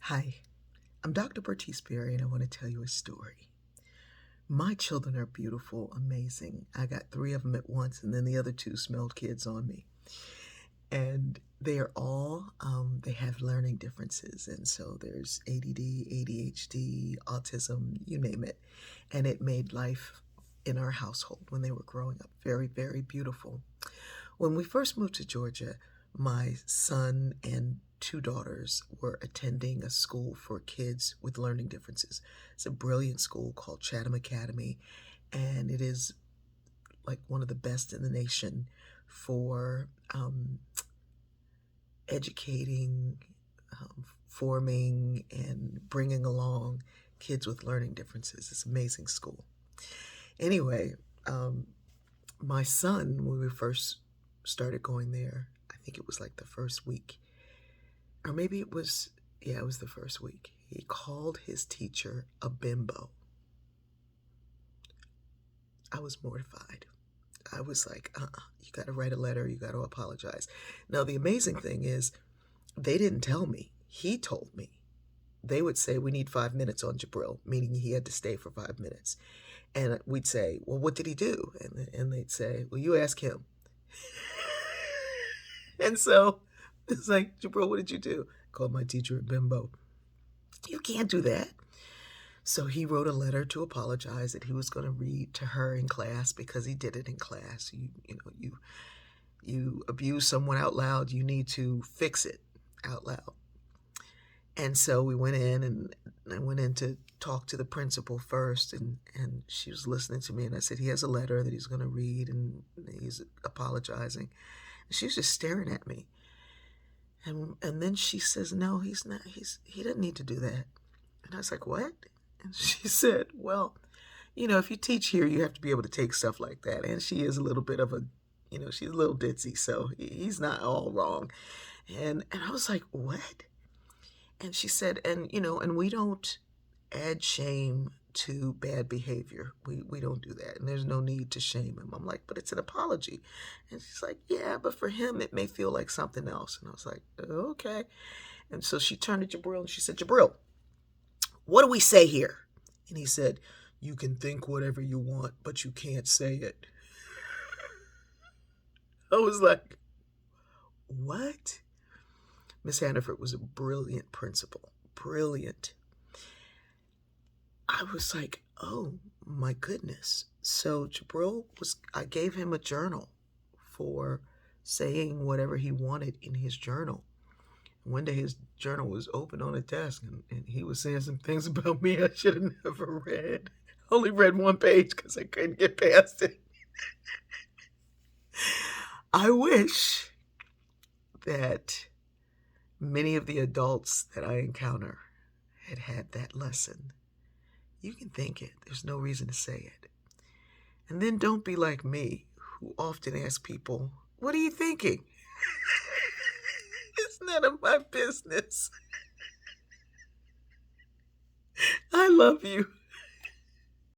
Hi, I'm Dr. Bertice Berry, and I want to tell you a story. My children are beautiful, amazing. I got three of them at once, and then the other two smelled kids on me. And they are all, they have learning differences. And so there's ADD, ADHD, autism, you name it. And it made life in our household when they were growing up very, very beautiful. When we first moved to Georgia, my son and two daughters were attending a school for kids with learning differences. It's a brilliant school called Chatham Academy, and it is like one of the best in the nation for educating, forming, and bringing along kids with learning differences. It's an amazing school. Anyway, my son, when we first started going there, I think it was like the first week, or maybe it was, yeah, it was the first week. He called his teacher a bimbo. I was mortified. I was like, you got to write a letter, you got to apologize. Now, the amazing thing is, they didn't tell me. He told me. They would say, we need 5 minutes on Jabril, meaning he had to stay for 5 minutes. And we'd say, well, what did he do? And they'd say, well, you ask him. And so it's like, Jabril, what did you do? Called my teacher a bimbo. You can't do that. So he wrote a letter to apologize that he was going to read to her in class because he did it in class. You abuse someone out loud, you need to fix it out loud. And so we went in, and I went in to talk to the principal first, and she was listening to me, and I said, he has a letter that he's going to read, and he's apologizing. And she was just staring at me. And then she says, no, he's not, he doesn't need to do that. And I was like, what? And she said, well, if you teach here, you have to be able to take stuff like that. And she is a little bit of a, she's a little ditzy, so he's not all wrong. And I was like, what? And she said, and we don't add shame to bad behavior. We don't do that. And there's no need to shame him. I'm like, but it's an apology. And she's like, yeah, but for him, it may feel like something else. And I was like, okay. And so she turned to Jabril and she said, Jabril, what do we say here? And he said, you can think whatever you want, but you can't say it. I was like, what? Miss Hannaford was a brilliant principal. Brilliant. I was like, oh my goodness. So Jabril I gave him a journal for saying whatever he wanted in his journal. One day his journal was open on a desk, and he was saying some things about me I should have never read. I only read one page because I couldn't get past it. I wish that many of the adults that I encounter had that lesson. You can think it. There's no reason to say it. And then don't be like me, who often ask people, what are you thinking? It's none of my business. I love you.